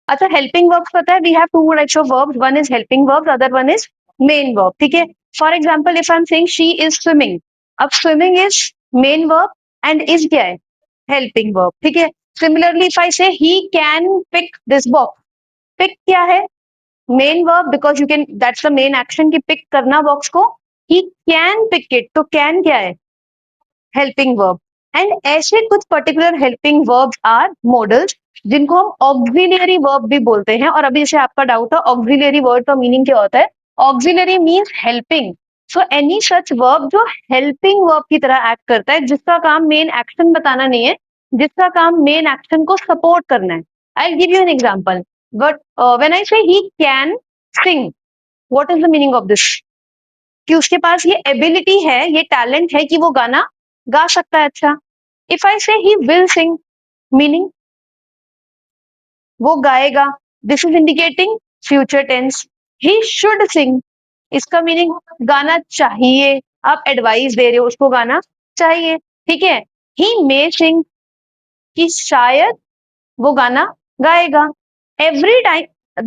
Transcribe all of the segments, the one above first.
अच्छा, helping verbs पता है, we have two types of verbs, one is helping verbs, other one is main verb, ठीक है। For example if I am saying she is swimming, अब swimming is main verb and is क्या है, helping verb, ठीक है। Similarly if I say he can pick this box, pick क्या है, main verb, because you can, that's the main action की pick करना box को, ही कैन पिक इट, तो कैन क्या है, हेल्पिंग वर्ब। एंड ऐसे कुछ particular helping verbs are modals, जिनको हम ऑक्सिलियरी वर्ब भी बोलते हैं। और अभी जैसे आपका डाउट था ऑक्सिलियरी वर्ड का मीनिंग क्या होता है, auxiliary means helping. So any such verb जो हेल्पिंग वर्ब की तरह एक्ट करता है, जिसका काम मेन एक्शन बताना नहीं है, जिसका काम मेन एक्शन को सपोर्ट करना है। I give you an example, but when I say he can sing, what is the meaning of this, कि उसके पास ये एबिलिटी है, ये टैलेंट है कि वो गाना गा सकता है अच्छा। If I say he will sing, meaning वो गाएगा, this is indicating future tense. He should sing, इसका मीनिंग गाना चाहिए, आप एडवाइस दे रहे हो उसको गाना चाहिए, ठीक है। ही मे सिंग, कि शायद वो गाना गाएगा। एवरी टाइम,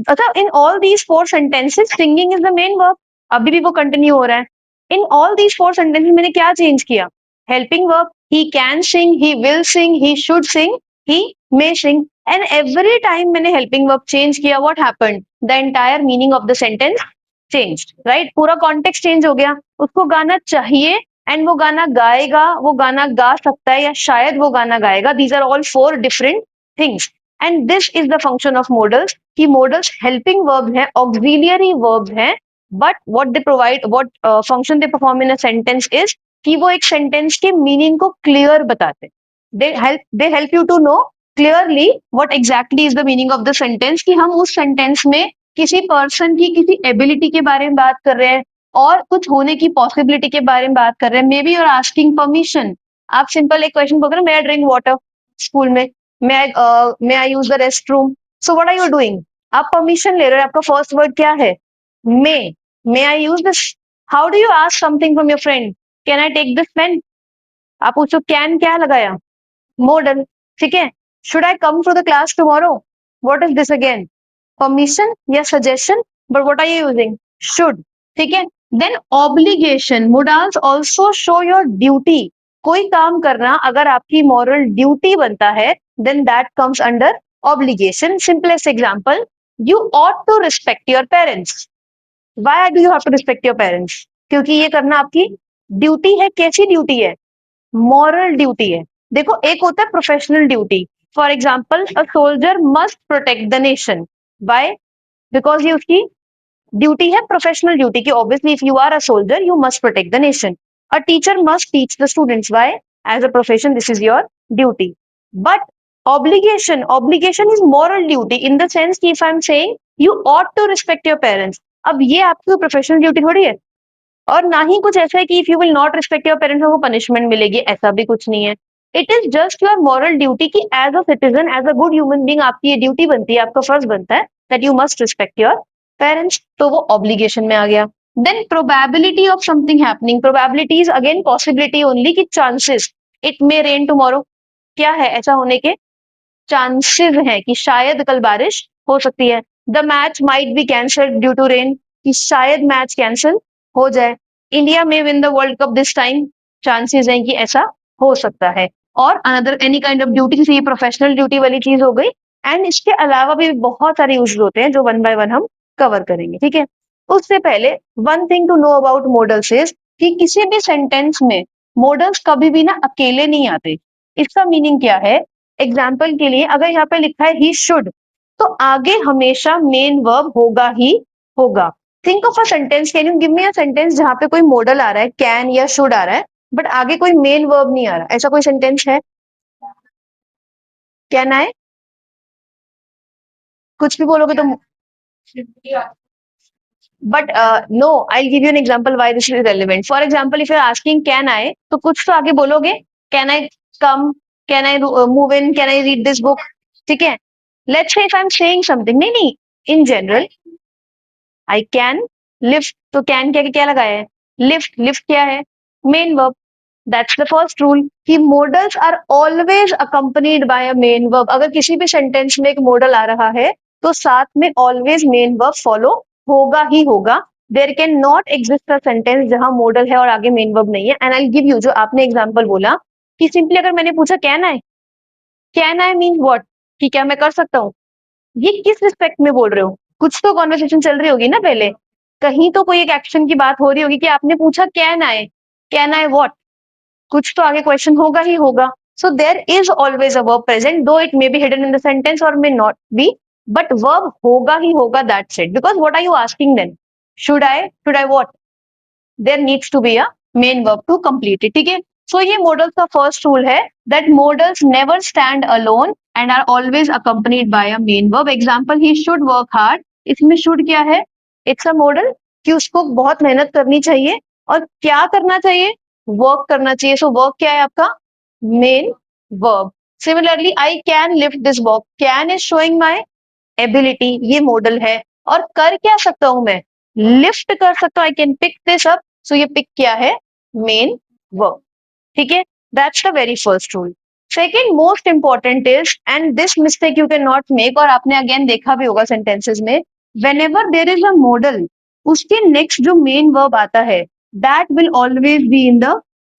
अच्छा in all these four sentences singing is the main verb, अभी भी वो कंटिन्यू हो रहा है। In all these four sentences मैंने क्या चेंज किया, helping verb, he can sing, he will sing, he should sing, he may sing, and every time मैंने हेल्पिंग वर्ब चेंज किया, what happened, the entire meaning of the sentence change, right. पूरा context change हो गया, उसको गाना चाहिए and वो गाना गाएगा, वो गाना गा सकता है या शायद वो गाना गाएगा, these are all four different things. And this is the function of modals, कि मॉडल्स हेल्पिंग वर्ब हैं, ऑक्सिलियरी वर्ब हैं, but what they provide, what function they perform in a sentence is, कि वो एक सेंटेंस के meaning को clear बताते हैं। They help you to know clearly what exactly is the meaning of the sentence, कि हम उस सेंटेंस में किसी पर्सन की किसी एबिलिटी के बारे में बात कर रहे हैं और कुछ होने की पॉसिबिलिटी के बारे में बात कर रहे हैं। May be you're asking permission, आप सिंपल एक क्वेश्चन बोल रहे हो, मे आई ड्रिंक वाटर स्कूल में, may I use the restroom? So what are you doing? आप परमिशन ले रहे हो, आपका फर्स्ट वर्ड क्या है, may I use this? How do you ask something from your friend? Can I take this pen? आप पूछो कैन क्या लगाया, मॉडल, ठीक है। Should I come to the class tomorrow, what is this again, permission या suggestion, but what are you using, should, ठीक है। Then obligation, modals also show your duty, कोई काम करना अगर आपकी मॉरल ड्यूटी बनता है, then that comes under obligation. Simplest example, you ought to respect your parents, why do you have to respect your parents, क्योंकि ये करना आपकी ड्यूटी है। कैसी ड्यूटी है, मॉरल ड्यूटी है। देखो एक होता है professional duty, for example a soldier must protect the nation, by, because ये उसकी ड्यूटी है, प्रोफेशनल ड्यूटी की, obviously if you are a soldier you must protect the nation. A teacher must teach the students, by, as a profession this is your duty. But obligation is moral duty in the sense कि if I am saying you ought to respect your parents, अब ये आपकी professional duty थोड़ी है, और ना ही कुछ ऐसा है कि if you will not respect your parents वो पनिशमेंट मिलेगी, ऐसा भी कुछ नहीं है। It is just your moral duty कि as a citizen, as a good human being आपकी ये ड्यूटी बनती है, आपका फर्ज बनता है that you must respect your parents, तो वो ऑब्लिगेशन में आ गया। Then probability of something happening, probability is again possibility only, कि chances, it may rain tomorrow, क्या है ऐसा होने के चांसेस हैं कि शायद कल बारिश हो सकती है। The match might be cancelled due to rain, कि शायद मैच कैंसिल हो जाए। India may win the world cup this time, chances हैं कि ऐसा हो सकता है। और another any kind of duty, जैसे ये प्रोफेशनल ड्यूटी वाली चीज हो गई। एंड इसके अलावा भी बहुत सारे यूज होते हैं जो वन बाय वन हम कवर करेंगे, ठीक है। उससे पहले one thing to know about modals is, कि किसी भी सेंटेंस में मॉडल्स कभी भी ना अकेले नहीं आते। इसका मीनिंग क्या है, एग्जाम्पल के लिए अगर यहाँ पे लिखा है ही शुड, तो आगे हमेशा मेन वर्ब होगा ही होगा। Think of a sentence, can you give me a sentence जहां पे कोई मॉडल आ रहा है, कैन या शुड आ रहा है, बट आगे कोई मेन वर्ब नहीं आ रहा, ऐसा कोई सेंटेंस है, कैन आए, कुछ भी बोलोगे तो, but no, I give you an example why this is relevant. For example if you are asking can I, तो कुछ तो आगे बोलोगे, can I come, can I move in, can I read this book, ठीक है। Let's say if I am saying something, नहीं नहीं, in general I can lift, तो कैन क्या क्या लगाया है, लिफ्ट, लिफ्ट क्या है, main verb. That's the first rule, कि modals are always accompanied by a main verb. अगर किसी भी सेंटेंस में एक मॉडल आ रहा है तो साथ में ऑलवेज मेन वर्ब फॉलो होगा ही होगा। There can not exist a sentence जहां मॉडल है और आगे मेन वर्ब नहीं है। एंड आई गिव यू, जो आपने एग्जांपल बोला कि सिंपली अगर मैंने पूछा कैन आई मीन व्हाट, कि क्या मैं कर सकता हूँ, ये किस रिस्पेक्ट में बोल रहे हो? कुछ तो कॉन्वर्सेशन चल रही होगी ना पहले, कहीं तो कोई एक एक्शन की बात हो रही होगी कि आपने पूछा कैन आई व्हाट, कुछ तो आगे क्वेश्चन होगा ही होगा। So there is always a verb present, though it may be hidden in the sentence or may not be, but verb होगा ही होगा, that's it. Because what are you asking then? Should I what? There needs to be a main verb to complete it, ठीक है। So ये modals का first rule है that modals never stand alone and are always accompanied by a main verb. Example, he should work hard, इसमें should क्या है? It's a model कि उसको बहुत मेहनत करनी चाहिए, और क्या करना चाहिए? वर्क करना चाहिए। सो वर्क क्या है आपका? Main verb. Similarly, I can lift this box, can is showing my ability, ये मॉडल है। और कर क्या सकता हूं मैं? लिफ्ट कर सकता हूं, I can pick this up. So ये पिक क्या है? मेन वर्ब, ठीक है। That's the very first rule. Second most important is, and this mistake you can not make, और आपने अगेन देखा भी होगा सेंटेंसेस में, whenever there is a modal, उसके नेक्स्ट जो मेन वर्ब आता है that will always be in the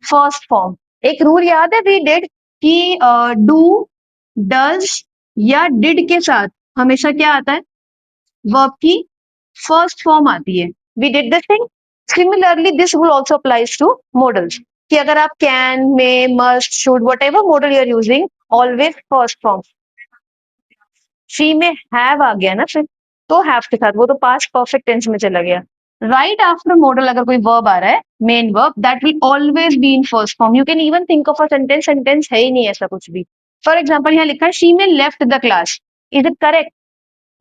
first form. एक रूल याद है वी डिड कि डू, डज या डिड के साथ हमेशा क्या आता है? वर्ब की फर्स्ट फॉर्म आती है। We did this thing. Similarly this rule also applies to modals, कि अगर आप can, may, must, should, whatever modal you are using, always first form. She may have आ गया ना फिर, तो हैव के साथ वो तो पास्ट परफेक्ट टेंस में चला गया। राइट आफ्टर मॉडल अगर कोई वर्ब आ रहा है, main verb, that will always be in first form. You can even think of a sentence, sentence है ही नहीं ऐसा कुछ भी। फॉर एग्जाम्पल, यहाँ लिखा है she may left the class, is it correct?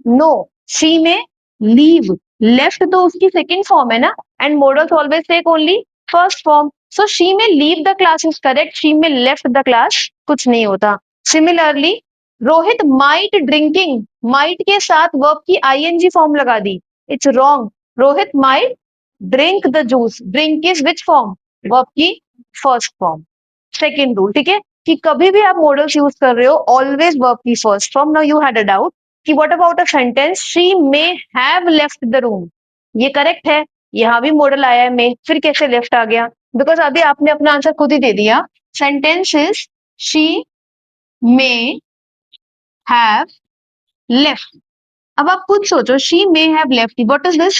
No, she may leave, left तो उसकी सेकंड फॉर्म है ना, and modals always take only first form. So she may leave the class is correct, she may left the class कुछ नहीं होता। Similarly, Rohit might drinking, might के साथ verb की आईएनजी फॉर्म लगा दी, it's wrong. Rohit might drink the juice, drink is which form? Verb की first form. Second rule, ठीक है, कि कभी भी आप मॉडल्स यूज कर रहे हो, ऑलवेज वर्ब की first form. Now you had a doubt कि what about a sentence she may have left the room, ये करेक्ट है, यहां भी मॉडल आया है मे, फिर कैसे लेफ्ट आ गया? बिकॉज अभी आपने अपना आंसर खुद ही दे दिया, sentence is she may have left. अब आप खुद सोचो, she may have left, what is this?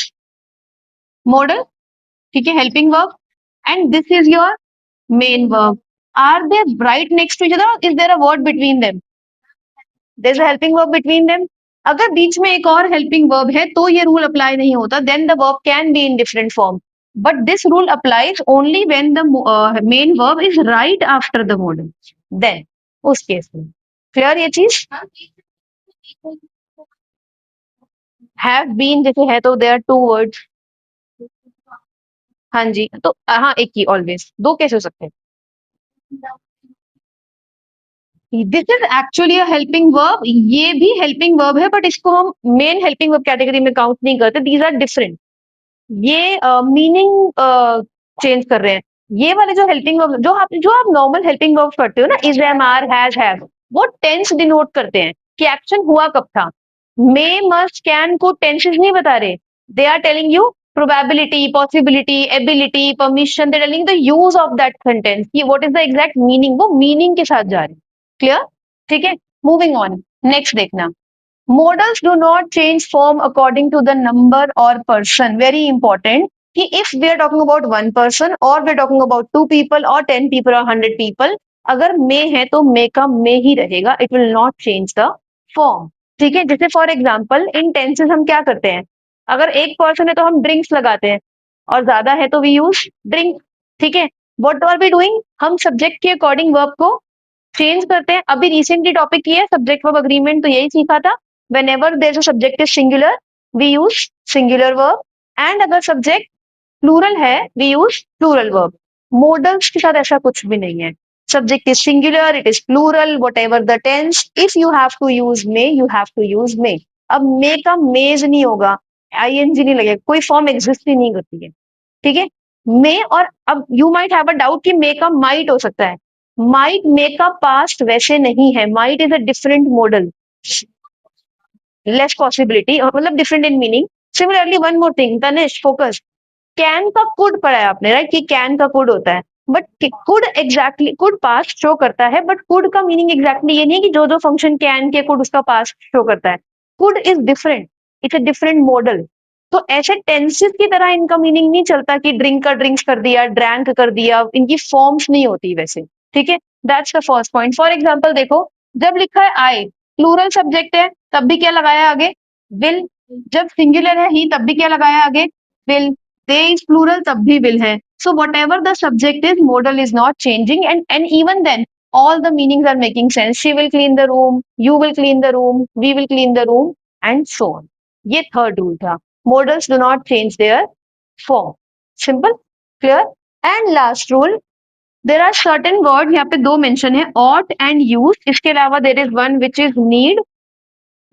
Modal, ठीक है, helping verb, and this is your main verb. Are they right next to each other, is there a word between them? There is a helping verb between them. अगर बीच में एक और helping verb है तो ये रूल अप्लाई नहीं होता, then the verb can be in different form, but this rule applies only when the main verb is right after the modal, then उस केस में। क्लियर ये चीज? हैव बीन जैसे है तो देयर टू वर्ड्स। हाँ जी, तो हाँ एक ही, ऑलवेज दो कैसे हो सकते हैं? This is actually a helping verb, ये भी हेल्पिंग वर्ब है, बट इसको हम मेन हेल्पिंग वर्ब कैटेगरी में काउंट नहीं करते, दीज आर डिफरेंट। ये मीनिंग चेंज कर रहे हैं। ये वाले जो हेल्पिंग वर्ब, जो आप नॉर्मल हेल्पिंग वर्ब करते हो ना, is, am, are, has, have, वो टेंस डिनोट करते हैं कि एक्शन हुआ कब था। मे, मस्ट, कैन को टेंसेस नहीं बता रहे, they are telling you probability, possibility, ability, permission, they telling the use of that sentence, कि what is the exact meaning, वो मीनिंग के साथ जा रहे हैं। क्लियर? ठीक है, मूविंग ऑन, नेक्स्ट देखना। Modals do not change form according to the number or person. Very important. कि if we are talking about one person or we are talking about two people or 10 people or 100 people, अगर may है तो may का may ही रहेगा, it will not change the form. ठीक है, जैसे for example in tenses हम क्या करते हैं, अगर एक पर्सन है तो हम ड्रिंक्स लगाते हैं, और ज्यादा है तो वी यूज ड्रिंक। ठीक है, वट आर वी डूइंग, हम सब्जेक्ट के अकॉर्डिंग वर्ब को चेंज करते हैं। अभी रिसेंटली टॉपिक किया है सब्जेक्ट वर्ब अग्रीमेंट, तो यही सीखा था, whenever there's a subject is singular we use singular verb, and अगर सब्जेक्ट प्लूरल है we use plural verb। Modals के साथ ऐसा कुछ भी नहीं है, subject is singular, it is plural, whatever the tense, if you have to use may you have to use may. अब मे का मेज नहीं होगा, आईएनजी नहीं लगेगा, कोई फॉर्म एग्जिस्ट ही नहीं करती है। ठीक है, मे, और अब you might have a doubt कि मे का माइट हो सकता है, माइट मे का पास्ट वैसे नहीं है, might is a different modal. Less possibility, मतलब different in meaning. Similarly one more thing, Tanish focus. Can का कुड पढ़ा है आपने, राइट, कि कैन का कुड होता है. But could exactly, could past show करता है, बट कुड का मीनिंग एग्जैक्टली ये नहीं कि जो जो फंक्शन कैन के कुड उसका पास्ट शो करता है. Could is different, it's a different model. तो ऐसे टेंसेस की तरह इनका मीनिंग नहीं चलता कि ड्रिंक का ड्रिंक्स कर दिया, ड्रैंक कर दिया, इनकी फॉर्म्स नहीं होती वैसे. ठीक है, that's the first point. For example देखो, जब लिखा है आई, प्लूरल सब्जेक्ट है, तब भी क्या लगाया आगे, विल. जब सिंगुलर है ही, तब भी क्या लगाया आगे, विल. दे इज प्लूरल, तब भी विल है. So whatever the subject is, modal is not changing, and even then all the meanings are making sense. She will clean the room, you will clean the room, we will clean the room, and so on. ये third rule था. Modals do not change their form. Simple, clear. And last rule, there are certain words, यहाँ पे दो mention है, ought and use. इसके अलावा there is one which is need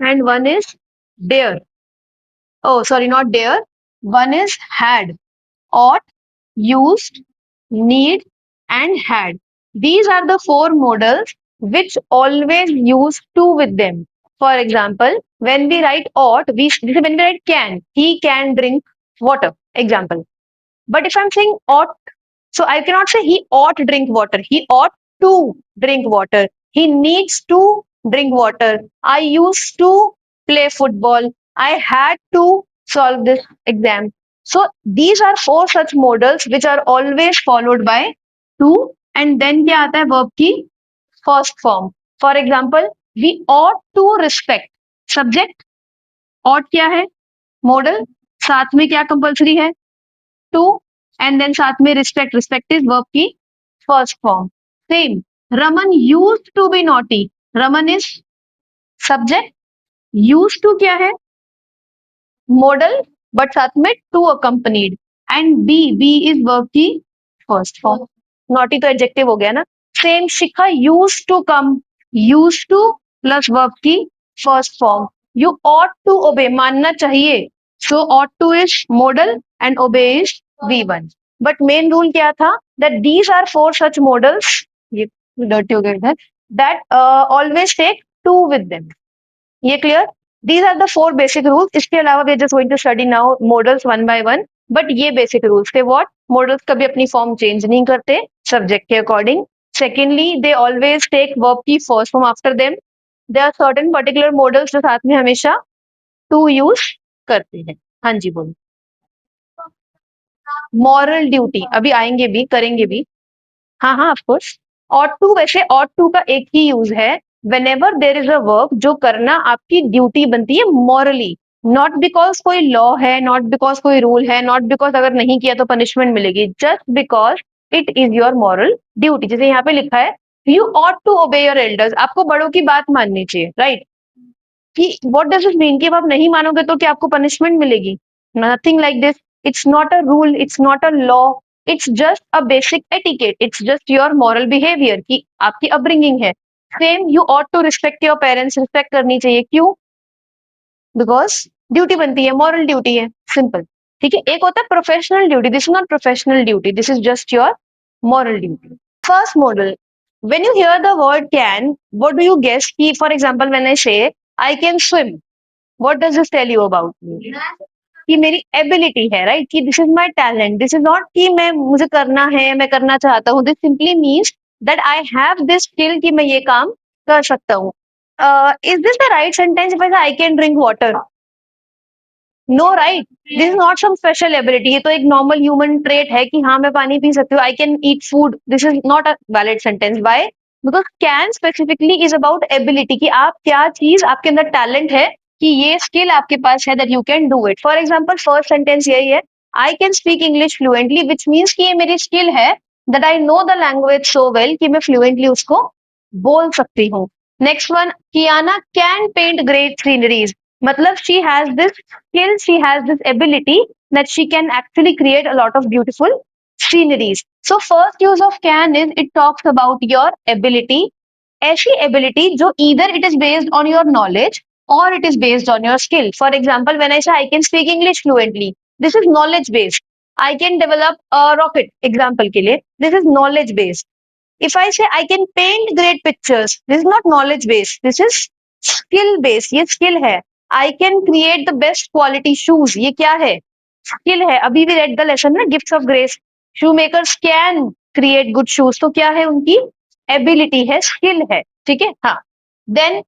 and one is dare. Oh, sorry, not dare. One is had. Ought, used, need, and had. These are the four modals which always use to with them. For example, when we write ought, when we write can, he can drink water. Example. But if I'm saying ought, so I cannot say he ought to drink water. He ought to drink water. He needs to drink water. I used to play football. I had to solve this exam. So these are four such modals which are always followed by to, and then क्या आता है verb की first form. For example, we ought to respect. Subject ought क्या है, modal. साथ में क्या compulsory है, to, and then साथ में respect. Respect is verb की first form. Same. Raman used to be naughty. Raman is subject. Used to क्या है, modal, but साथ में to accompanied. And be is verb की first form. Naughty तो adjective हो गया ना. Same. Shikha used to come. Used to plus verb की first form. You ought to obey. मानना चाहिए. So ought to is modal and obey is V1. But main rule क्या था, that these are four such modals, ये dirty हो गया इधर, that always take to with them. ये clear? These are the four basic rules. इसके अलावा we are just going to study now modals one by one. But ये basic rules थे. What? Modals कभी अपनी form change नहीं करते subject के according. Secondly, they always take verb की first form after them. There are certain particular modals जो साथ में हमेशा to use करते हैं. हाँ जी बोलो. मॉरल ड्यूटी अभी आएंगे भी, करेंगे भी. हाँ हाँ, ऑफ कोर्स. ऑट टू, वैसे ऑट टू का एक ही यूज है, whenever there is a work जो करना आपकी ड्यूटी बनती है मॉरली. नॉट बिकॉज कोई लॉ है, नॉट बिकॉज कोई रूल है, नॉट बिकॉज अगर नहीं किया तो पनिशमेंट मिलेगी, just because it is your moral duty. जैसे यहाँ पे लिखा है, you ought to obey your elders. आपको बड़ों की बात माननी चाहिए, राइट? कि व्हाट डज इट मीन कि आप नहीं मानोगे तो क्या आपको पनिशमेंट मिलेगी? Nothing like this. It's not a rule, it's not a law, it's just a basic etiquette, it's just your moral behaviour की आपकी अपब्रिंगिंग है. Same, you ought to respect your parents. Respect करनी चाहिए, क्यों? Because duty बनती है, moral duty है, simple. ठीक है. एक होता है professional duty, this is not professional duty, this is just your moral duty. First model, when you hear the word can, what do you guess? For example, when I say I can swim, what does this tell you about me? कि मेरी ability है, right? कि this is my talent. This is not कि मैं, मुझे करना है, मैं करना चाहता हूँ. This simply means that I have this skill कि मैं ये काम कर सकता हूँ. Is this the right sentence if I can drink water? No, right. This is not some special ability. ये तो एक नॉर्मल ह्यूमन ट्रेट है कि हाँ मैं पानी पी सकती हूँ. I can eat food. This is not a valid sentence. Why? Because can specifically is about ability, कि आप क्या चीज, आपके अंदर टैलेंट है, कि ये स्किल आपके पास है, that you can do it. For example, first sentence यही है, I can speak English fluently, which means कि ये मेरी स्किल है, that I know the language so well कि मैं फ्लुएंटली उसको बोल सकती हूँ. Next one, Kiana can paint great sceneries. मतलब she has this skill, she has this ability that she can actually create a lot of beautiful sceneries. So first use of can is it talks about your ability. ऐसी ability जो either it is based on your knowledge or it is based on your skill. For example, when I say I can speak English fluently, this is knowledge based. I can develop a rocket, example के लिए, this is knowledge based. If I say I can paint great pictures, this is not knowledge based, this is skill based. ये skill है. I can create the best quality shoes, ये क्या है? Skill है। अभी भी रेड द लेसन ना, gifts of grace, shoe makers can create good shoes, तो क्या है उनकी? एबिलिटी है, स्किल है, ठीक है। हाँ, then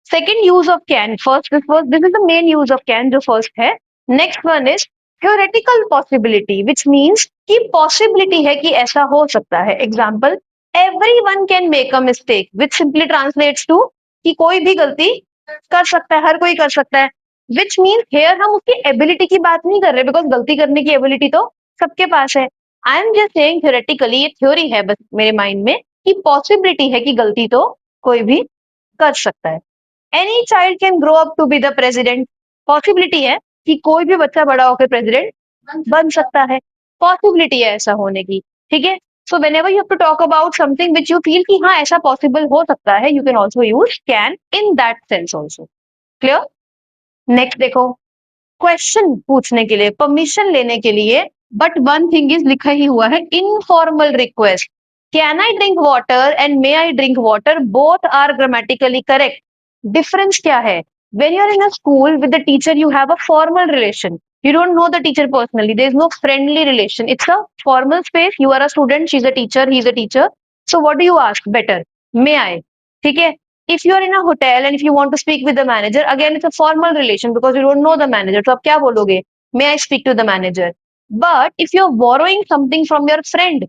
second use of can, first this is the main use of can जो फर्स्ट है। Next one is theoretical possibility, which means कि पॉसिबिलिटी है कि ऐसा हो सकता है। Example, everyone can make a mistake, which simply translates to कि कोई भी गलती कर सकता है, हर कोई कर सकता है। विच मीन्स हेयर हम उसकी एबिलिटी की बात नहीं कर रहे, बिकॉज गलती करने की एबिलिटी तो सबके पास है। I am just saying theoretically, ये थ्योरी है बस मेरे माइंड में, कि पॉसिबिलिटी है कि गलती तो कोई भी कर सकता है। Any child can grow up to be the president, possibility है कि कोई भी बच्चा बड़ा होकर प्रेसिडेंट बन सकता है, पॉसिबिलिटी है ऐसा होने की, ठीक है। So whenever you have to talk about something which you feel कि हाँ ऐसा पॉसिबल हो सकता है, you can also use can in that sense also. Clear? Next देखो, क्वेश्चन पूछने के लिए, परमिशन लेने के लिए, बट वन थिंग इज लिखा ही हुआ है, informal request. Can I drink water and may I drink water both are grammatically correct. Difference क्या है? When you are in a school with the teacher you have a formal relation, you don't know the teacher personally, there is no friendly relation, it's a formal space, you are a student, she's a teacher, he's a teacher, so what do you ask better? May I? ठीक है। if you are in a hotel and if you want to speak with the manager, again it's a formal relation because you don't know the manager, तो आप क्या बोलोगे? May I speak to the manager? But if you are borrowing something from your friend,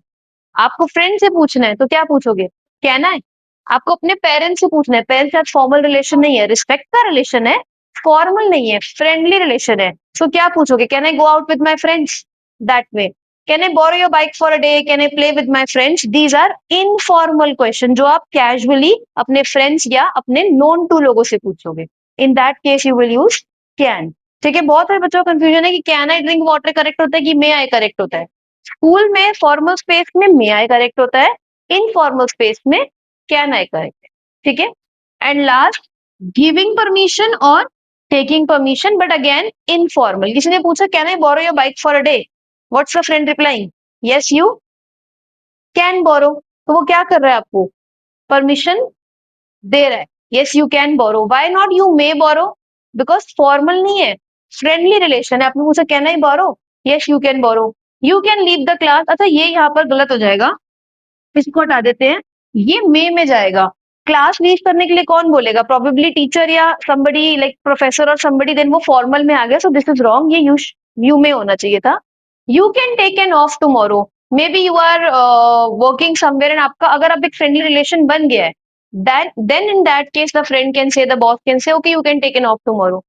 आपको friend से पूछना है तो क्या पूछोगे? कैन आई? आपको अपने पेरेंट्स से पूछना है, पेरेंट्स के साथ फॉर्मल रिलेशन नहीं है, रिस्पेक्ट का रिलेशन है, फॉर्मल नहीं है, फ्रेंडली रिलेशन है। सो क्या पूछोगे? Can I go out with my friends? That way. Can I borrow your bike for a day? Can I play with my friends? These are informal question जो आप casually अपने friends या अपने known to लोगों से पूछोगे। In that case you will use can. ठीक है, बहुत सारे बच्चों को कंफ्यूजन है कि can I drink water correct होता है कि मे आई करेक्ट होता है। स्कूल में फॉर्मल स्पेस में मे आई करेक्ट होता है, इनफॉर्मल स्पेस में कैन आई करेक्ट है, ठीक है। एंड लास्ट, गिविंग परमिशन और taking permission, but again informal. किसी ने पूछा can I borrow your bike for a day, what's the friend replying? Yes you can borrow. तो वो क्या कर रहा है? आपको परमिशन दे रहा है, yes you can borrow. Why not you may borrow? Because formal नहीं है, फ्रेंडली रिलेशन है। आपने पूछा can I borrow, yes you can borrow. You can leave the class, अच्छा ये यहाँ पर गलत हो जाएगा, इसको हटा देते हैं, ये मे में जाएगा। क्लास लीव करने के लिए कौन बोलेगा? प्रोबेबली टीचर या somebody लाइक प्रोफेसर और somebody, देन वो फॉर्मल में आ गया, सो दिस इज रॉन्ग, ये यू में होना चाहिए था। You can take an off tomorrow, maybe you are working somewhere and आपका अगर अब एक फ्रेंडली रिलेशन बन गया है, then in that case the friend can say, the boss can say, okay you can take an off tomorrow.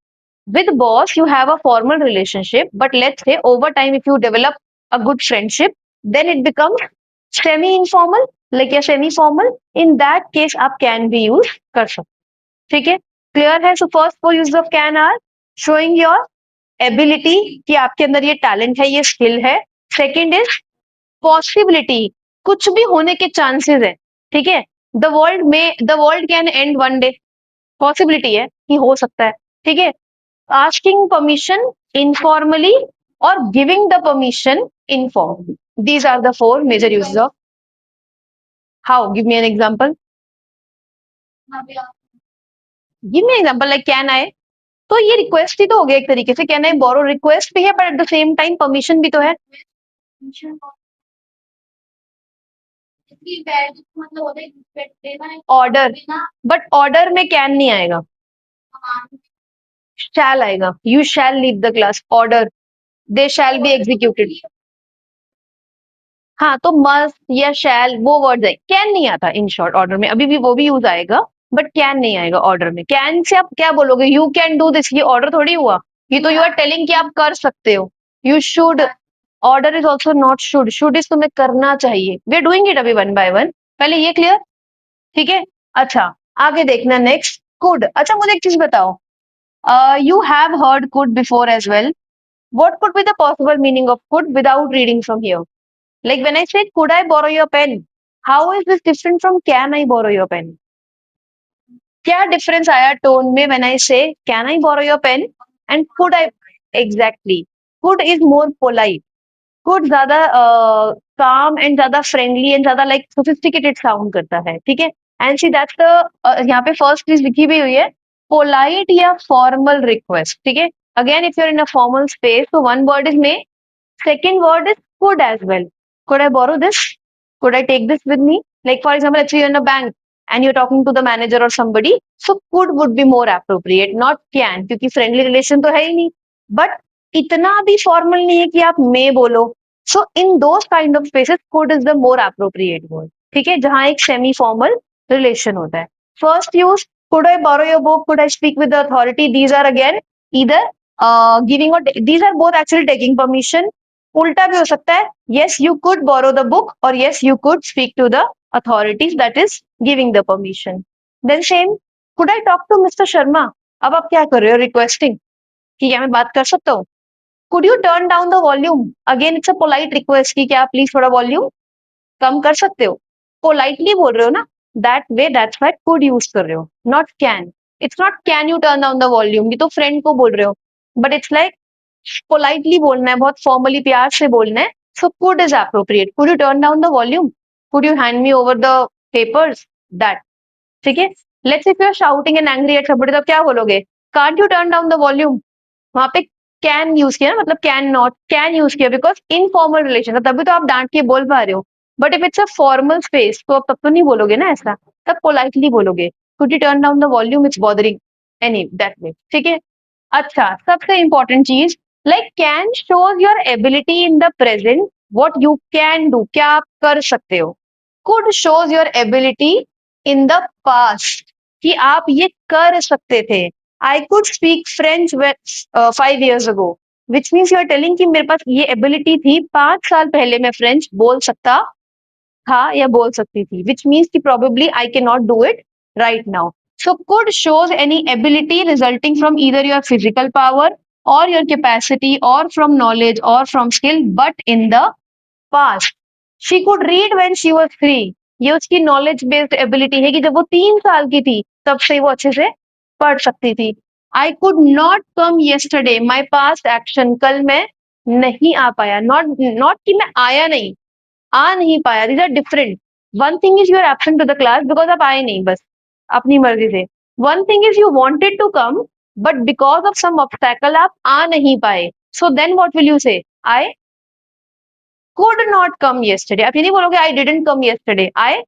With boss you have a formal relationship, but let's say over time if you develop a good friendship, then it becomes semi informal, like या semi formal, in that case आप can भी use कर सकते, ठीक है। Clear है? So first four use of can are showing your ability, कि आपके अंदर ये टैलेंट है, ये स्किल है। सेकेंड इज पॉसिबिलिटी, कुछ भी होने के चांसेस है, ठीक है। The world can end one day, possibility है कि हो सकता है, ठीक है। आस्किंग परमिशन इनफॉर्मली और giving the permission informally, these are the four major uses of how. Give me an example, give me example like can I, तो ये रिक्वेस्ट ही तो हो गया एक तरीके से, कैन आई बोरो रिक्वेस्ट भी है but at the same time permission भी तो है। ऑर्डर, बट ऑर्डर में कैन नहीं आएगा, शैल आएगा, you shall leave the class, order, they shall be executed. हाँ, तो मस्ट या शैल वो वर्ड है, कैन नहीं आता इन शॉर्ट ऑर्डर में, अभी भी वो भी यूज आएगा बट कैन नहीं आएगा ऑर्डर में। कैन से आप क्या बोलोगे? यू कैन डू दिस, ये ऑर्डर थोड़ी हुआ, ये तो यू आर टेलिंग कि आप कर सकते हो। You should, order is also not should, should is तुम्हें करना चाहिए। वी आर डूइंग इट अभी वन बाय वन, पहले ये क्लियर, ठीक है। अच्छा, आगे देखना नेक्स्ट, कुड। अच्छा मुझे एक चीज बताओ, you have heard could before as well, what could be the possible meaning of could without reading from here? Like when I say, could I borrow your pen? How is this different from can I borrow your pen? क्या difference आया tone में when I say can I borrow your pen and could I? Exactly. Could is more polite. Could ज्यादा काम and ज्यादा friendly and ज्यादा like sophisticated sound करता है, ठीक है। एंड सी दैट्स द, यहाँ पे फर्स्ट चीज लिखी भी हुई है, पोलाइट या फॉर्मल रिक्वेस्ट, ठीक है। Again if you are in a formal space, तो one word is may, second word is could as well. Could I borrow this? Could I take this with me? Like for example, let's say you're in a bank and you're talking to the manager or somebody, so could would be more appropriate, not can, क्योंकि friendly relation तो है ही नहीं. But इतना भी formal नहीं है कि आप may बोलो. So in those kind of spaces, could is the more appropriate word. ठीक है, जहाँ एक semi formal relation होता है. First use, could I borrow your book? Could I speak with the authority? These are again either giving or these are both actually taking permission. उल्टा भी हो सकता है, yes you could borrow the book और yes you could speak to the authorities, that is giving the permission. Then same, could I talk to Mr. Sharma? अब आप क्या कर रहे हो, रिक्वेस्टिंग कि क्या मैं बात कर सकता हूँ. Could you turn down the volume? Again it's a polite request कि क्या आप प्लीज थोड़ा वॉल्यूम कम कर सकते हो. पोलाइटली बोल रहे हो ना, that way that's why could use कर रहे हो, not can. It's not can you turn down the volume, ये तो फ्रेंड को बोल रहे हो. बट इट्स लाइक पोलाइटली बोलना है, बहुत फॉर्मली प्यार से बोलना है. So could is appropriate. Could you turn down the volume? Could you hand me over the papers? That. ठीक है. Let's if you are shouting and angry at somebody, तो क्या बोलोगे? Can't you turn down the volume? वहां पे can use किया ना, मतलब कैन नॉट, कैन यूज किया बिकॉज इनफॉर्मल रिलेशन था, तभी तो आप डांट के बोल पा रहे हो. But if it's a formal space, तो आप तब तो नहीं बोलोगे ना ऐसा, तब पोलाइटली बोलोगे could you turn down the volume, it's bothering, any that way. ठीक है. अच्छा, सबसे इंपॉर्टेंट चीज, like can shows your ability in the present, what you can do, क्या आप कर सकते हो. Could shows your ability in the past, कि आप ये कर सकते थे. I could speak French 5 years ago, which means you are telling कि मेरे पास ये एबिलिटी थी, 5 साल पहले मैं फ्रेंच बोल सकता था या बोल सकती थी, विच मीन्स कि probably I cannot do it right now. So could shows any ability resulting from either your physical power or your capacity or from knowledge or from skill, but in the past. She could read when she was 3. ये उसकी knowledge based ability है कि जब वो 3 साल की थी तब से वो अच्छे से पढ़ सकती थी. आई could not come yesterday, my past action, कल मैं नहीं आ पाया. नॉट नॉट कि मैं आया नहीं, आ नहीं पाया. These are different. One thing is you are absent to the class because आप आए नहीं, बस अपनी मर्जी से. One thing is you wanted to come, but because of some obstacle आप आ नहीं पाए. So then what will you say? I could not come yesterday. आप ये नहीं बोलोगे I didn't come yesterday. I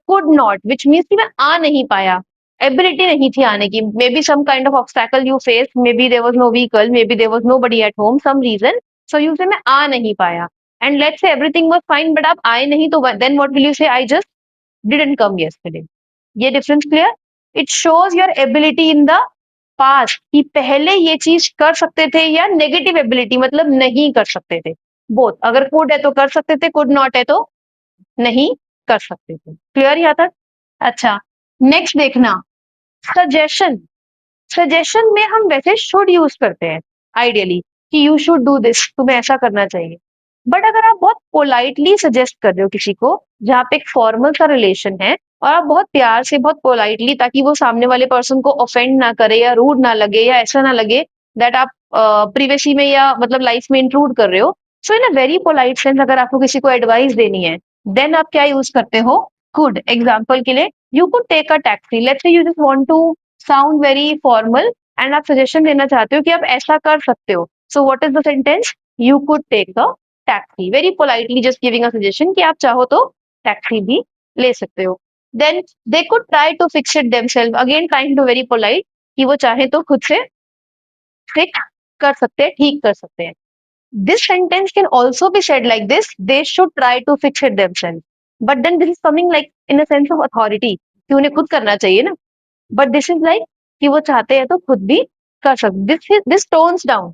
could not, which means कि मैं आ नहीं पाया, एबिलिटी नहीं थी आने की. Maybe some kind of obstacle you face, maybe there was no vehicle, maybe there was nobody at home, some reason, so you say मैं आ नहीं पाया. And let's say everything was fine, but आप आए नहीं, तो then what will you say? I just didn't come yesterday. ये difference clear? It shows your ability in the past, कि पहले ये चीज कर सकते थे, या नेगेटिव एबिलिटी मतलब नहीं कर सकते थे. बोथ, अगर कुड है तो कर सकते थे, कुड नॉट है तो नहीं कर सकते थे. क्लियर यहाँ तक? अच्छा, नेक्स्ट देखना, सजेशन. सजेशन में हम वैसे शुड यूज करते हैं आइडियली, कि यू शुड डू दिस, तुम्हें ऐसा करना चाहिए. बट अगर आप बहुत पोलाइटली सजेस्ट कर रहे हो किसी को, जहाँ पे एक फॉर्मल सा रिलेशन है, और आप बहुत प्यार से, बहुत पोलाइटली, ताकि वो सामने वाले पर्सन को ऑफेंड ना करे या रूड ना लगे या ऐसा ना लगे दैट आप प्रिवेसी में या मतलब लाइफ में इंट्रूड कर रहे हो. सो इन अ वेरी पोलाइट सेंस, अगर आपको किसी को एडवाइस देनी है, देन आप क्या यूज करते हो? कुड. एग्जाम्पल के लिए, you could take a taxi. Let's say you just want to sound very formal and आप सजेशन देना चाहते हो कि आप ऐसा कर सकते हो. So what is the sentence? You could take a taxi. Very politely just giving a suggestion कि आप चाहो तो टैक्सी भी ले सकते हो. Then they could try to fix it themselves. Again trying to very polite, कि वो चाहे तो खुद से फिक्स कर सकते हैं, ठीक कर सकते हैं. This sentence can also be said like this: they should try to fix it themselves. But then this is coming like in a sense of authority, कि उन्हें खुद करना चाहिए ना. But this is like कि वो चाहते हैं तो खुद भी कर सकते. This tones down.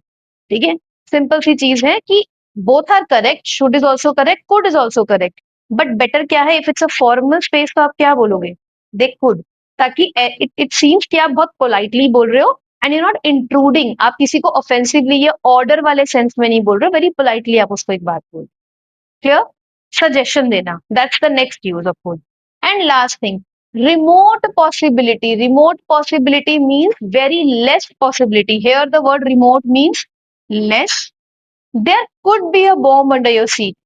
ठीक है, सिंपल सी चीज है कि both are correct, should is also correct, could is also correct. But better क्या है, if it's a formal space, तो आप क्या बोलोगे? दे कुड, ताकि इट इट सीम्स कि आप बहुत पोलाइटली बोल रहे हो एंड यू नॉट इंट्रूडिंग. आप किसी को ऑफेंसिवली या ऑर्डर वाले सेंस में नहीं बोल रहे हो, वेरी पोलाइटली आप उसको एक बात बोल. क्लियर? सजेशन देना, that's the next use of could. And last thing, remote possibility. Remote possibility means very less possibility. Here the word remote means less. There could be a bomb under your seat.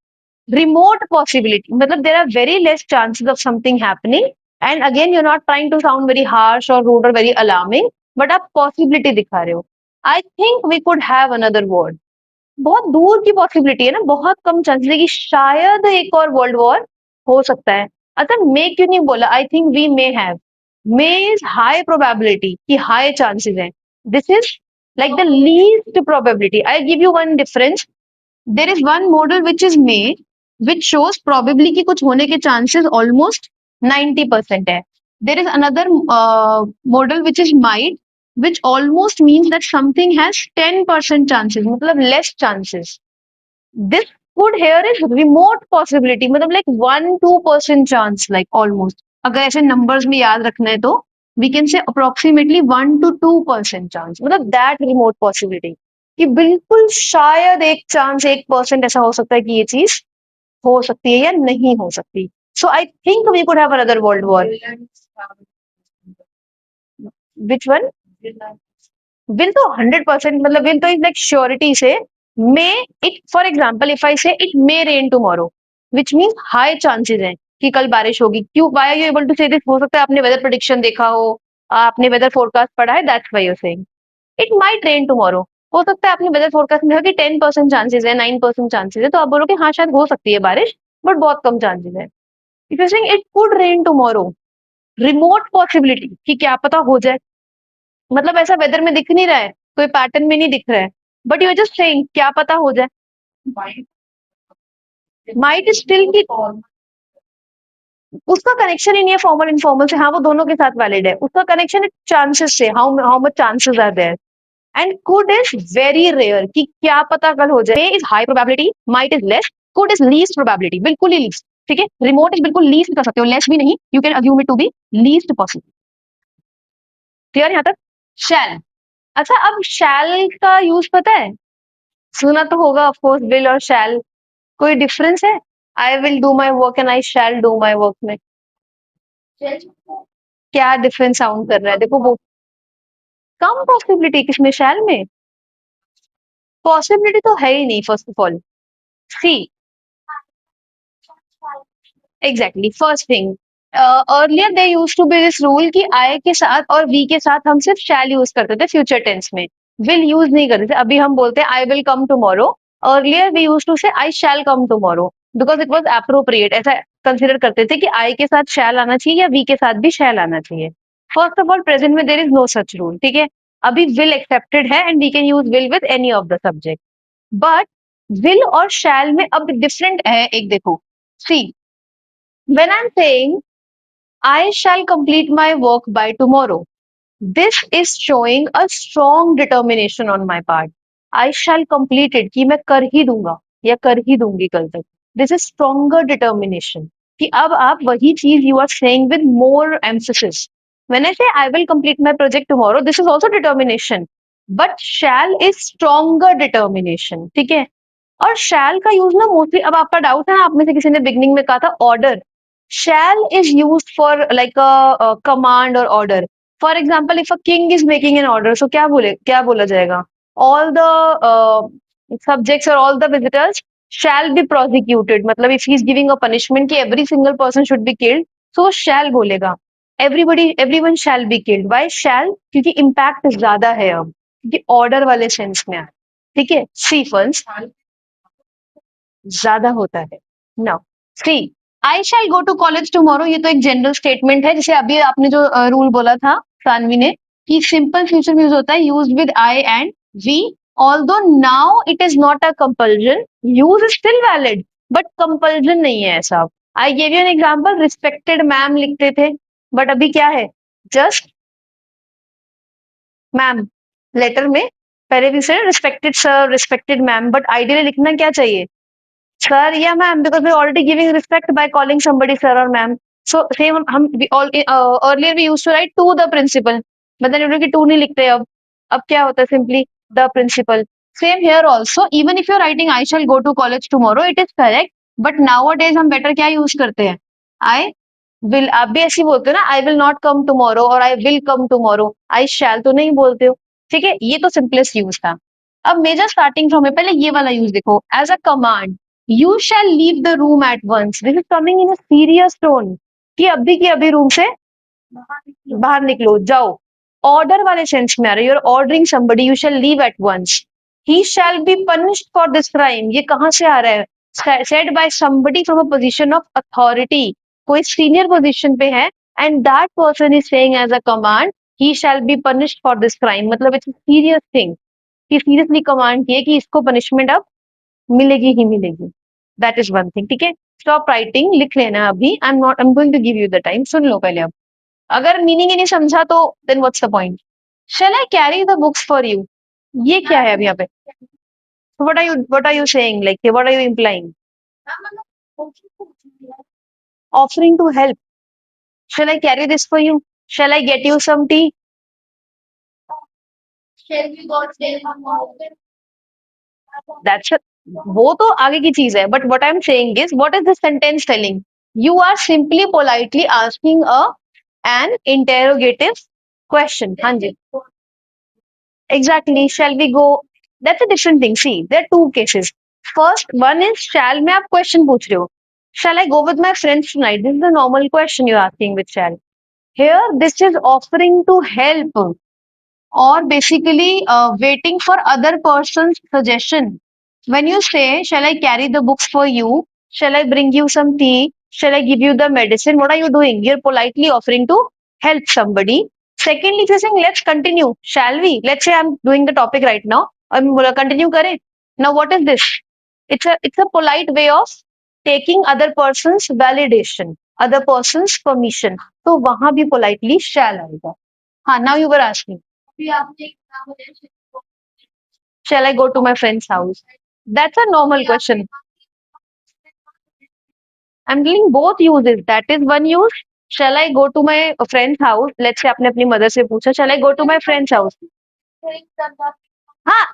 Remote possibility मतलब there are very less chances of something happening and again you are not trying to sound very harsh और rude और very alarming, but आप possibility दिखा रहे हो. I think we could have another word. बहुत दूर की पॉसिबिलिटी है ना, बहुत कम चांसेस है कि शायद एक और वर्ल्ड वॉर हो सकता है. अच्छा, मे क्यों नहीं बोला? I think we may have. May is high probability, कि हाई चांसेस है. This is like the least probability. I give you one difference. There is one modal which is may, which shows probably कि कुछ होने के chances almost 90% है. There is another modal which is might, which almost means that something has 10% chances, मतलब less chances. This could here is remote possibility, मतलब like 1-2% chance, like almost. अगर ऐसे numbers में याद रखना है तो we can say approximately 1-2% chance, मतलब that remote possibility, कि बिल्कुल शायद एक चांस 1% ऐसा हो सकता है कि ये चीज हो सकती है या नहीं हो सकती. So I think we could have another world war. Which one? Will तो 100%, मतलब विल तो इज लाइक श्योरिटी से. May, it for example if I say it may rain tomorrow, which means high chances हैं कि कल बारिश होगी. क्यों? Why are you able to say this? हो सकता है आपने वेदर प्रेडिक्शन देखा हो, आपने वेदर फोरकास्ट पढ़ा है, that's why you saying it might rain tomorrow. हो सकता है आपने वेदर फोरकास्ट में देखा कि 10% चांसेस है, 9% चांसेस है, तो आप बोलोगे हाँ शायद हो सकती है बारिश, बट बहुत कम चांसेस है. If you saying it could rain tomorrow, remote possibility कि क्या पता हो जाए, मतलब ऐसा वेदर में दिख नहीं रहा है, कोई पैटर्न में नहीं दिख रहा है, but you are just saying क्या पता हो जाए. माइट स्टिल की उसका कनेक्शन ही नहीं है फॉर्मल इनफॉर्मल से. हाँ, वो दोनों के साथ वैलिड है. उसका कनेक्शन चांसेस से, how how much chances are there. And could is very rare, कि क्या पता कल हो जाए. Is high probability, might is less, could is least probability, बिल्कुल ही लीस्ट. ठीक है, रिमोट इज बिल्कुल लीस्ट कर सकते हो, लेस भी नहीं, you can assume it to be least possible. Clear यहाँ तक? शैल. अच्छा, अब शैल का यूज पता है? सुना तो होगा ऑफ कोर्स, विल और शैल. कोई डिफरेंस है? I will do my work and I shall do my work में क्या डिफरेंस साउंड कर रहा है? देखो वो कम पॉसिबिलिटी किसमें? शैल में. पॉसिबिलिटी तो है ही नहीं first of all. See, exactly first thing, earlier they use to be this rule कि आई के साथ और वी के साथ हम सिर्फ शैल यूज करते थे फ्यूचर टेंस में, विल यूज नहीं करते थे. अभी हम बोलते हैं I will come tomorrow. Earlier we use to say I shall come tomorrow, because it was appropriate. ऐसा कंसिडर करते थे कि आई के साथ शैल आना चाहिए या वी के साथ भी शैल आना चाहिए. फर्स्ट ऑफ ऑल प्रेजेंट में there is no such rule. ठीक है, अभी विल एक्सेप्टेड है and we can use will with any of the subject. But will और शैल में अब डिफरेंट है. एक देखो, सी, when I'm saying I shall complete my work by tomorrow, this is showing a strong determination on my part. I shall complete it, कि मैं कर ही दूंगा या कर ही दूंगी कल तक. This is stronger determination, कि अब आप वही चीज you are saying with more emphasis. When I say I will complete my project tomorrow, this is also determination, but shall is stronger determination. ठीक है. और शैल का यूज ना मोस्टली, अब आपका डाउट है ना, आप में से किसी ने बिगनिंग में कहा था order. Shall is use for like a command और order. For example if a king is making an order, so क्या बोला जाएगा? All the subjects or all the visitors shall be prosecuted, मतलब if he is giving a punishment कि every single person should be killed, so shall बोलेगा. everyone shall be killed. why shall? क्योंकि impact ज्यादा है अब, क्योंकि order वाले sense में है. ठीक है, सी फर्स्ट ज्यादा होता है. Now see, I shall go to college tomorrow, ये तो एक जनरल स्टेटमेंट है. जैसे अभी आपने जो रूल बोला था सानवी ने, कि सिंपल फ्यूचर में यूज होता है use with I and we. Although now it is not a compulsion, use is still valid, but compulsion नहीं है ऐसा. I give you an example, respected ma'am लिखते थे, बट अभी क्या है? Just ma'am. लेटर में पहले भी से respected sir, respected ma'am, but ideally लिखना क्या चाहिए? Sir, yeah, ma'am, because we're already giving respect by calling somebody sir or ma'am. So same हम we all earlier we used to write to the principal, but then you to नहीं लिखते अब. अब क्या होता है? Simply the principal. Same here also. Even if you're writing I shall go to college tomorrow, it is correct. But nowadays हम better क्या use करते हैं? I will. आप भी ऐसे बोलते हो ना, I will not come tomorrow और I will come tomorrow. I shall तो नहीं बोलते हो. ठीक है, ये तो simplest use था. अब मेजर स्टार्टिंग फ्रॉम है, पहले ये वाला यूज देखो. As a command, you shall leave the room at once. This is coming in a serious tone. कि अभी के अभी रूम से बाहर निकलो, जाओ। ऑर्डर वाले सेंस में आ रहा है, you are ordering somebody you shall leave at once, he shall be punished for this crime, ये कहां से आ रहा है? Said by somebody from a position of authority, कोई सीनियर पोजीशन पे है, and that person is saying as a command he shall be punished for this crime, मतलब इट्स सीरियस थिंग, कि सीरियसली कमांड किए कि इसको पनिशमेंट अब मिलेगी ही मिलेगी। दैट इज वन थिंग, ठीक है। स्टॉप राइटिंग, लिख लेना अभी, I am going to give you the time, सुन लो पहले अब। अगर मीनिंग ही नहीं समझा तो then what's the point? Shall I carry the books for you, ये क्या है अब यहाँ पे? What are you saying, like what are you implying? Offering to help. Shall I carry this for you, shall I get you some tea? That's वो तो आगे की चीज है, but what I am saying is what is this sentence telling? You are simply politely asking a an interrogative question. हाँ जी, exactly, shall we go? That's a different thing. See, there are two cases. First one is shall में आप question पूछ रहे हो, shall I go with my friends tonight? This is the normal question you're asking with shall. Here this is offering to help, or basically waiting for other person's suggestion. When you say, shall I carry the books for you? Shall I bring you some tea? Shall I give you the medicine? What are you doing? You're politely offering to help somebody. Secondly, if you're saying, let's continue, shall we? Let's say I'm doing the topic right now. I'm continue kare. Now, what is this? It's a polite way of taking other person's validation, other person's permission. तो वहां भी politely shall आएगा. हाँ, now you were asking. Shall I go to my friend's house? That's a normal question. I'm giving both uses. That is one use. Shall I go to my friend's house? Let's say आपने अपनी mother से पूछा, shall I go to my friend's house? हाँ,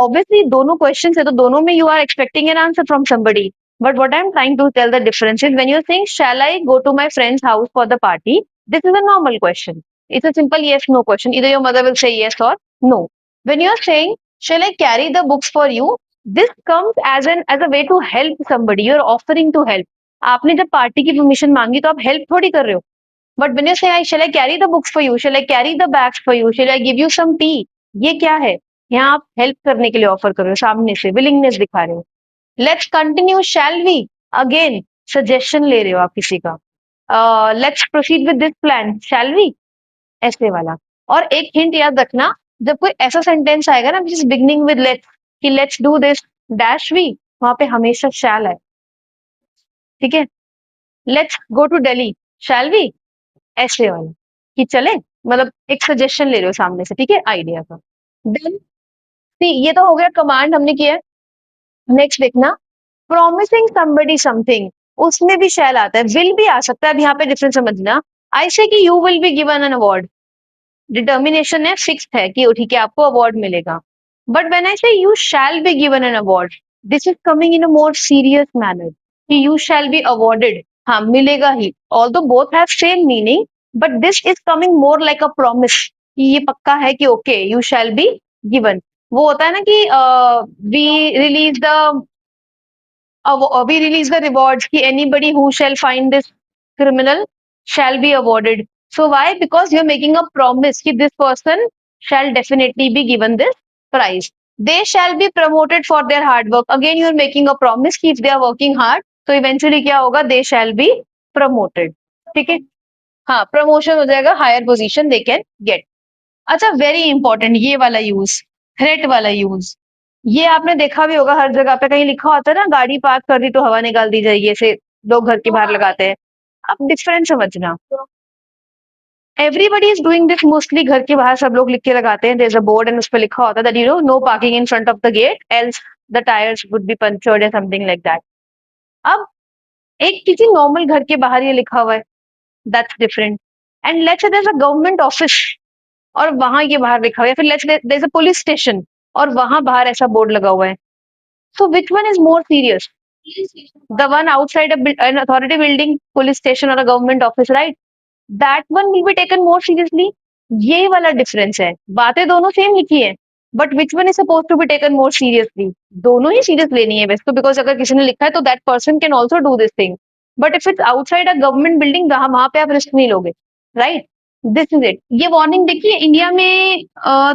obviously दोनों questions है तो दोनों में you are expecting an answer from somebody. But what I'm trying to tell the difference is when you're saying, shall I go to my friend's house for the party? This is a normal question. It's a simple yes no question. Either your mother will say yes or no. When you're saying, shall I carry the books for you? This comes as a way to help somebody. You're offering to help. आपने जब party की permission मांगी तो आप help थोड़ी कर रहे हो. But when you say I shall I carry the books for you, shall I carry the bags for you, shall I give you some tea, ये क्या है? यहाँ आप हेल्प करने के लिए ऑफर कर रहे हो, सामने से विलिंगनेस दिखा रहे हो. Let's continue, shall we, again suggestion ले रहे हो आप किसी का. Let's proceed with this plan, shall we, ऐसे वाला. और एक हिंट याद रखना, जब कोई ऐसा सेंटेंस आएगा ना जिस बिगनिंग विद लेट्स, कि let's do this dash we, वहां पे हमेशा शैल है. ठीक है. Let's go to Delhi, shall we, ऐसे वाला, कि चले, मतलब एक सजेशन ले रहे हो सामने से, ठीक है, आइडिया का. देन ये तो हो गया, कमांड हमने किया. नेक्स्ट देखना, प्रॉमिसिंग समबडी समथिंग, उसमें भी शैल आता है, विल भी आ सकता है. अब यहाँ पे डिफरेंस समझना. आई से कि you will be given an award, determination है, फिक्स है कि ठीक है आपको अवार्ड मिलेगा. But when I say you shall be given an award, this is coming in a more serious manner, कि यू शैल बी अवार्डेड, हाँ मिलेगा ही. Although both have same meaning, but this is coming more like a promise, कि ये पक्का है कि okay you shall be given. वो होता है ना कि we release the we release the rewards ki anybody who shall find this criminal shall be awarded. So why? Because you're making a promise ki this person shall definitely be given this prize. They shall be promoted for their hard work. Again, you're making a promise ki if they are working hard, so eventually क्या होगा? They shall be promoted. ठीक है. हाँ, promotion हो जाएगा, higher position they can get. अच्छा, very important ये वाला यूज, थ्रेट वाला यूज. ये आपने देखा भी होगा हर जगह पे, कहीं लिखा होता है ना, गाड़ी पार्क कर दी तो हवा निकाल दी जाएगी, ऐसे लोग घर के बाहर लगाते हैं. अब डिफरेंस समझना. Everybody is doing this, mostly घर के बाहर सब लोग लिख के लगाते हैं, there is a board and उस पर लिखा होता है that you know no parking in front of the gate else the tyres would be punctured या समथिंग लाइक दैट. अब एक किसी नॉर्मल घर के बाहर ये लिखा हुआ है, that's different. And let's say there is a government office और वहां ये बाहर लिखा हुआ है, फिर let's there is a police station और वहां बाहर ऐसा बोर्ड लगा हुआ है. So which one is more serious? The one outside an authority building, police station or a government office, right? That one will be taken more seriously. ये वाला difference है. बातें दोनों सेम लिखी है, but which one is suppose to be taken more seriously? दोनों ही serious लेनी है वैसे तो, बिकॉज अगर किसी ने लिखा है तो that person can also do this thing. But if it's outside a government building, वहां पे आप रिस्क नहीं लोगे, राइट? This is it. ये वार्निंग देखिए इंडिया में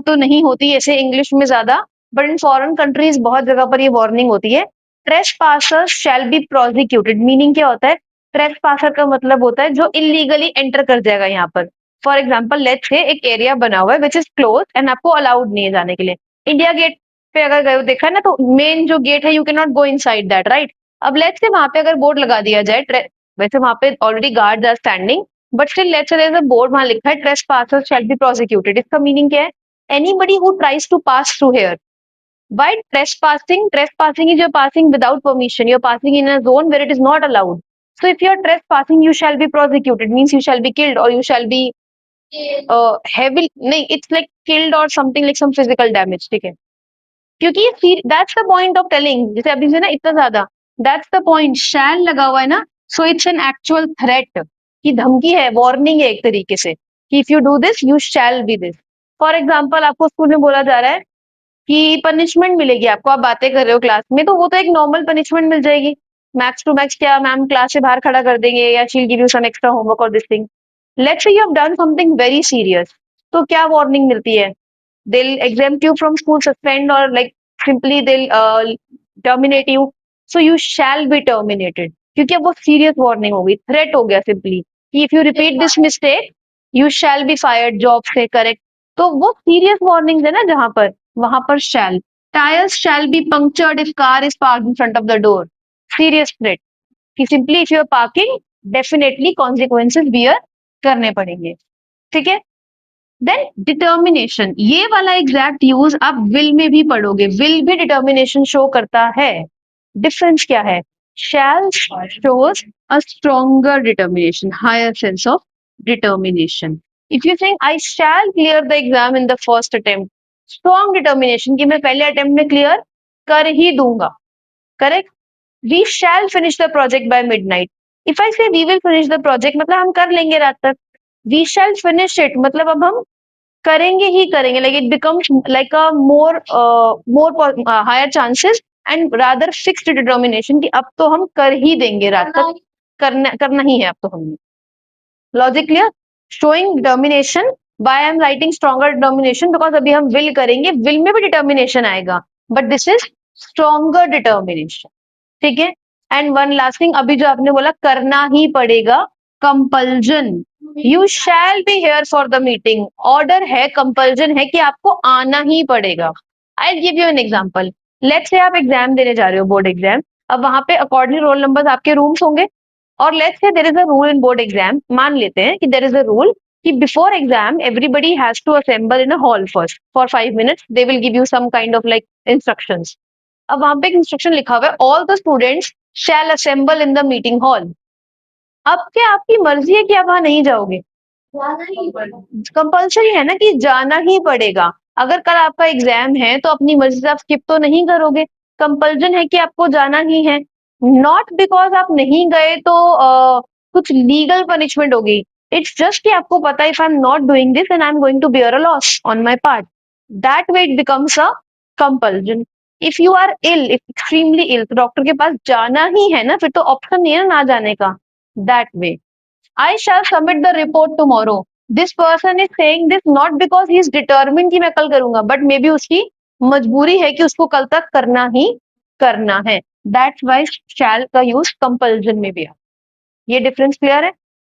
तो नहीं होती ऐसे इंग्लिश में ज्यादा, बट इन फॉरेन कंट्रीज बहुत जगह पर ये वार्निंग होती है। Trespassers shall be prosecuted, meaning क्या होता है? ट्रेसपासर का मतलब होता है जो इलीगली एंटर कर जाएगा यहाँ पर। फॉर एग्जाम्पल लेट्स से एक एरिया बना हुआ है विच इज क्लोज एंड आपको अलाउड नहीं है जाने के लिए। इंडिया गेट पे अगर गए देखा है ना, तो मेन जो गेट है you can not go inside that, right? अब लेट्स से वहां पे अगर बोर्ड लगा दिया जाए, वैसे वहां पे already guards are standing, but still let's say there is a board वहां लिखा है ट्रेसपासर्स शैल बी प्रोसिक्यूटेड। इसका मीनिंग क्या है? Anybody who tries to pass through here. By trespassing is you're passing without permission. You're passing in a zone where it is not allowed. So if you're trespassing, you shall be prosecuted. Means you shall be killed or you shall be heavy. नहीं, it's like killed or something like some physical damage. ठीक है? क्योंकि that's the point of telling, जैसे अभी से ना इतना ज्यादा, दैट्स द पॉइंट, शैल लगा हुआ है ना, so it's an actual threat की धमकी है, वार्निंग है एक तरीके से कि if you do this you shall B this. For example आपको स्कूल में बोला जा रहा है कि पनिशमेंट मिलेगी आपको, आप बातें कर रहे हो क्लास में, तो वो तो एक नॉर्मल पनिशमेंट मिल जाएगी, मैक्स टू मैक्स क्या मैम क्लास से बाहर खड़ा कर देंगे या she'll give you some extra homework और this thing. Let's say you have done something very serious, तो क्या वार्निंग मिलती है? they'll exempt you from school, suspend or like simply they'll terminate you. So you shall be terminated, क्योंकि अब वो serious warning हो गई, थ्रेट हो गया सिंपली कि if you repeat this mistake you shall be fired job से, correct? तो वो सीरियस वार्निंग है ना जहां पर, वहां पर shall. Tyres shall be punctured if car is parked in front of the door, serious threat कि simply if you are parking definitely consequences bear करने पड़ेंगे, ठीक है? देन डिटर्मिनेशन, ये वाला एग्जैक्ट यूज आप विल में भी पढ़ोगे, विल भी डिटर्मिनेशन शो करता है। डिफरेंस क्या है? Shall shows a stronger determination, higher sense of determination. If you think I shall clear the exam in the first attempt, strong determination कि मैं पहले अटेम्प्ट में क्लियर कर ही दूंगा, correct? We shall finish the project by midnight, if I say we will finish the project मतलब हम कर लेंगे रात तक। वी शैल फिनिश इट मतलब अब हम करेंगे ही करेंगे, like it becomes like a more higher chances and rather fixed determination कि अब तो हम कर ही देंगे रात तक, करना करना ही है अब तो हमने। Logic clear? Showing determination by I am writing stronger determination because अभी हम विल करेंगे, विल में भी डिटर्मिनेशन आएगा but this is stronger determination, ठीक है? एंड वन लास्ट थिंग, अभी जो आपने बोला करना ही पड़ेगा, compulsion, you shall be here for the meeting, order है, कंपल्जन है कि आपको आना ही पड़ेगा। आई give you an example, let's say आप एग्जाम देने जा रहे हो, बोर्ड एग्जाम, अब वहां पे अकॉर्डिंग रोल नंबर आपके रूम्स होंगे, और let's say there is a rule in board exam, मान लेते हैं कि देयर इज अ रूल कि before exam everybody has to assemble in a hall first for 5 minutes, they will give you some kind of like instructions. अब वहां पे एक instruction लिखा हुआ है all the students shall assemble in the meeting hall. अब क्या आपकी मर्जी है कि आप वहां नहीं जाओगे? कंपल्सरी है ना कि जाना ही पड़ेगा। अगर कल आपका एग्जाम है तो अपनी मर्जी से आप स्किप तो नहीं करोगे, कंपल्जन है कि आपको जाना ही है। नॉट बिकॉज आप नहीं गए तो कुछ लीगल पनिशमेंट होगी, इट्स जस्ट कि आपको पता है if I am not doing this and I am going to bear a loss on my part, that way it becomes a compulsion. If you are ill, if extremely ill, तो doctor के पास जाना ही है ना, फिर तो option नहीं है ना जाने का, that way. I shall submit the report tomorrow. This person is saying this not because he is determined कि मैं कल करूंगा, but maybe उसकी मजबूरी है कि उसको कल तक करना ही करना है। That's why shall का use compulsion में भी है। ये डिफरेंस क्लियर है?